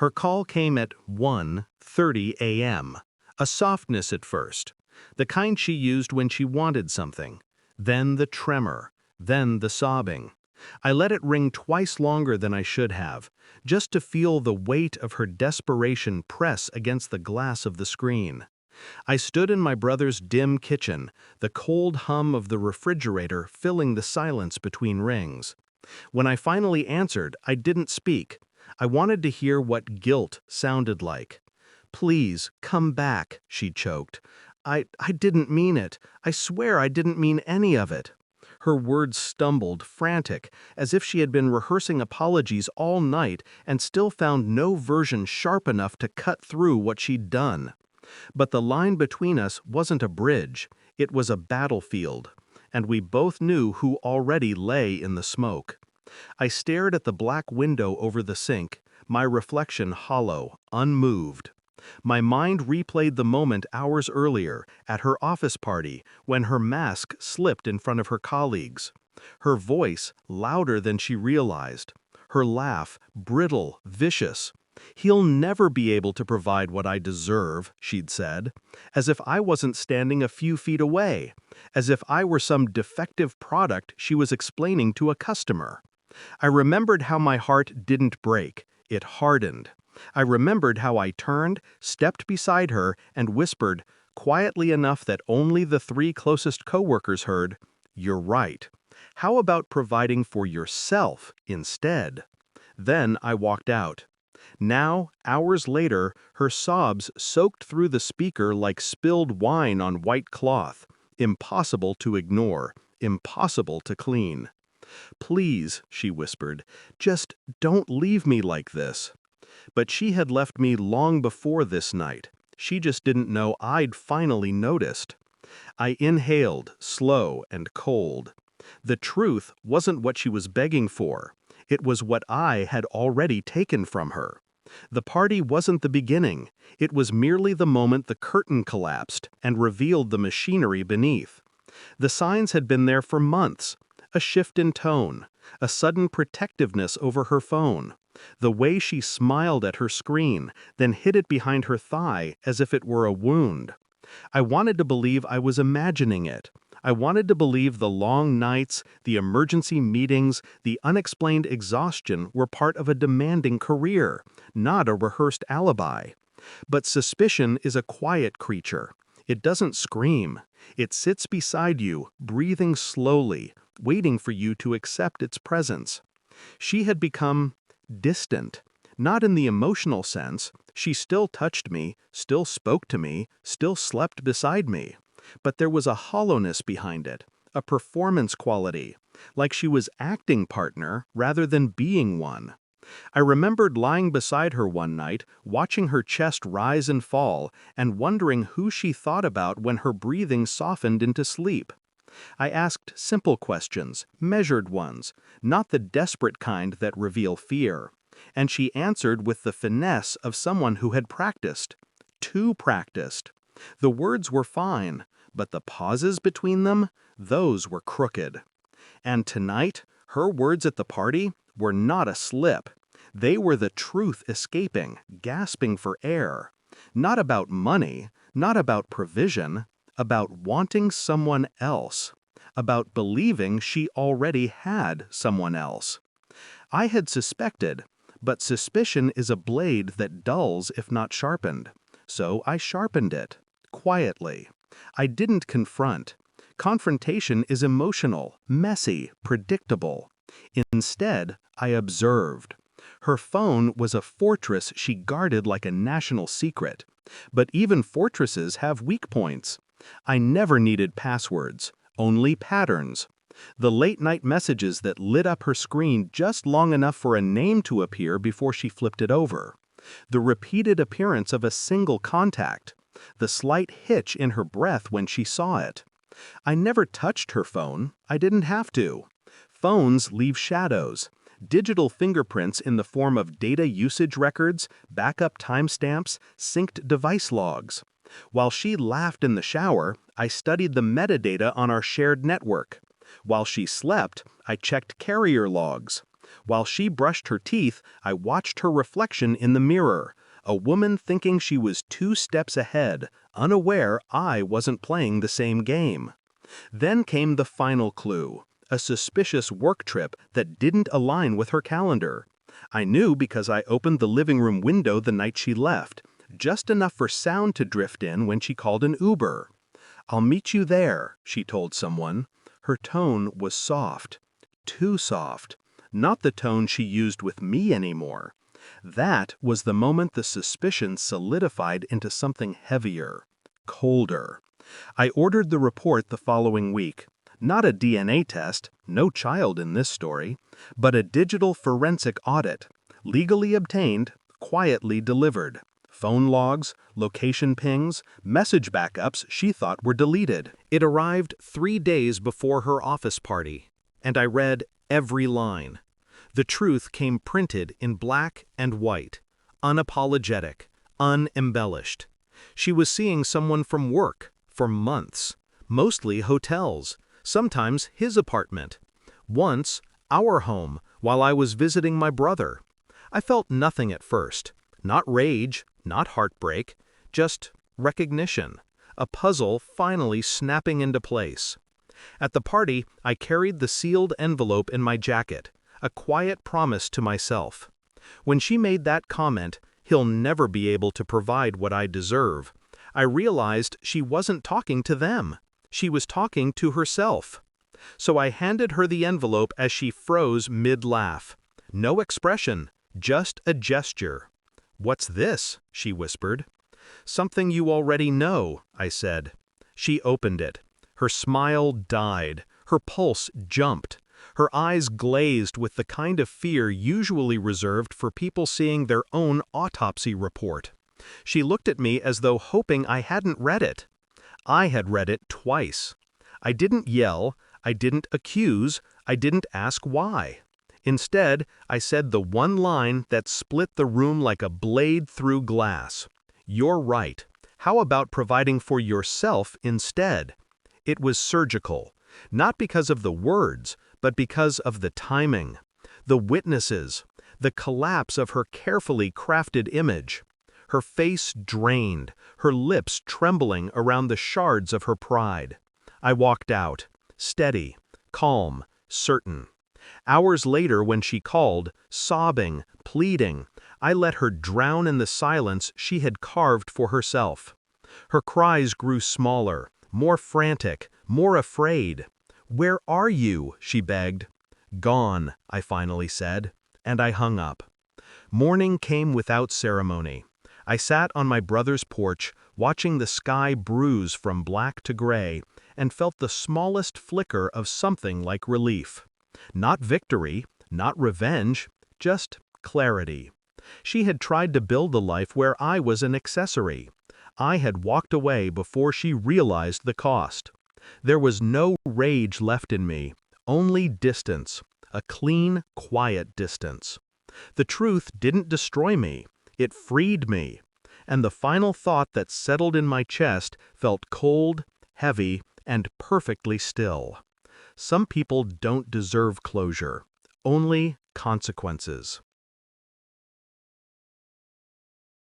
Her call came at 1:30 a.m., a softness at first, the kind she used when she wanted something, then the tremor, then the sobbing. I let it ring twice longer than I should have, just to feel the weight of her desperation press against the glass of the screen. I stood in my brother's dim kitchen, the cold hum of the refrigerator filling the silence between rings. When I finally answered, I didn't speak. I wanted to hear what guilt sounded like. "Please, come back," she choked. I didn't mean it. I swear I didn't mean any of it." Her words stumbled, frantic, as if she had been rehearsing apologies all night and still found no version sharp enough to cut through what she'd done. But the line between us wasn't a bridge, it was a battlefield, and we both knew who already lay in the smoke. I stared at the black window over the sink, my reflection hollow, unmoved. My mind replayed the moment hours earlier, at her office party, when her mask slipped in front of her colleagues. Her voice, louder than she realized. Her laugh, brittle, vicious. "He'll never be able to provide what I deserve," she'd said, as if I wasn't standing a few feet away, as if I were some defective product she was explaining to a customer. I remembered how my heart didn't break, it hardened. I remembered how I turned, stepped beside her, and whispered, quietly enough that only the 3 closest coworkers heard, "You're right. How about providing for yourself instead?" Then I walked out. Now, hours later, her sobs soaked through the speaker like spilled wine on white cloth. Impossible to ignore, impossible to clean. "Please," she whispered, "just don't leave me like this." But she had left me long before this night. She just didn't know I'd finally noticed. I inhaled, slow and cold. The truth wasn't what she was begging for. It was what I had already taken from her. The party wasn't the beginning. It was merely the moment the curtain collapsed and revealed the machinery beneath. The signs had been there for months. A shift in tone, a sudden protectiveness over her phone, the way she smiled at her screen, then hid it behind her thigh as if it were a wound. I wanted to believe I was imagining it. I wanted to believe the long nights, the emergency meetings, the unexplained exhaustion were part of a demanding career, not a rehearsed alibi. But suspicion is a quiet creature. It doesn't scream. It sits beside you, breathing slowly, waiting for you to accept its presence. She had become distant, not in the emotional sense. She still touched me, still spoke to me, still slept beside me. But there was a hollowness behind it, a performance quality, like she was acting partner rather than being one. I remembered lying beside her one night, watching her chest rise and fall, and wondering who she thought about when her breathing softened into sleep. I asked simple questions, measured ones, not the desperate kind that reveal fear. And she answered with the finesse of someone who had practiced. Too practiced. The words were fine, but the pauses between them, those were crooked. And tonight, her words at the party were not a slip. They were the truth escaping, gasping for air. Not about money, not about provision, about wanting someone else, about believing she already had someone else. I had suspected, but suspicion is a blade that dulls if not sharpened. So I sharpened it, quietly. I didn't confront. Confrontation is emotional, messy, predictable. Instead, I observed. Her phone was a fortress she guarded like a national secret. But even fortresses have weak points. I never needed passwords, only patterns. The late-night messages that lit up her screen just long enough for a name to appear before she flipped it over. The repeated appearance of a single contact. The slight hitch in her breath when she saw it. I never touched her phone. I didn't have to. Phones leave shadows. Digital fingerprints in the form of data usage records, backup timestamps, synced device logs. While she laughed in the shower, I studied the metadata on our shared network. While she slept, I checked carrier logs. While she brushed her teeth, I watched her reflection in the mirror, a woman thinking she was 2 steps ahead, unaware I wasn't playing the same game. Then came the final clue, a suspicious work trip that didn't align with her calendar. I knew because I opened the living room window the night she left, just enough for sound to drift in when she called an Uber. "I'll meet you there," she told someone. Her tone was soft. Too soft. Not the tone she used with me anymore. That was the moment the suspicion solidified into something heavier, colder. I ordered the report the following week. Not a DNA test, no child in this story, but a digital forensic audit, legally obtained, quietly delivered. Phone logs, location pings, message backups she thought were deleted. It arrived 3 days before her office party, and I read every line. The truth came printed in black and white, unapologetic, unembellished. She was seeing someone from work for months, mostly hotels, sometimes his apartment. Once, our home, while I was visiting my brother. I felt nothing at first, not rage, not heartbreak, just recognition, a puzzle finally snapping into place. At the party, I carried the sealed envelope in my jacket, a quiet promise to myself. When she made that comment, "He'll never be able to provide what I deserve," I realized she wasn't talking to them. She was talking to herself. So I handed her the envelope as she froze mid-laugh. No expression, just a gesture. "What's this?" she whispered. "Something you already know," I said. She opened it. Her smile died. Her pulse jumped. Her eyes glazed with the kind of fear usually reserved for people seeing their own autopsy report. She looked at me as though hoping I hadn't read it. I had read it twice. I didn't yell, I didn't accuse, I didn't ask why. Instead, I said the one line that split the room like a blade through glass. "You're right. How about providing for yourself instead?" It was surgical, not because of the words, but because of the timing, the witnesses, the collapse of her carefully crafted image. Her face drained, her lips trembling around the shards of her pride. I walked out, steady, calm, certain. Hours later when she called, sobbing, pleading, I let her drown in the silence she had carved for herself. Her cries grew smaller, more frantic, more afraid. "Where are you?" she begged. "Gone," I finally said, and I hung up. Morning came without ceremony. I sat on my brother's porch, watching the sky bruise from black to gray, and felt the smallest flicker of something like relief. Not victory, not revenge, just clarity. She had tried to build a life where I was an accessory. I had walked away before she realized the cost. There was no rage left in me, only distance, a clean, quiet distance. The truth didn't destroy me, it freed me. And the final thought that settled in my chest felt cold, heavy, and perfectly still. Some people don't deserve closure, only consequences.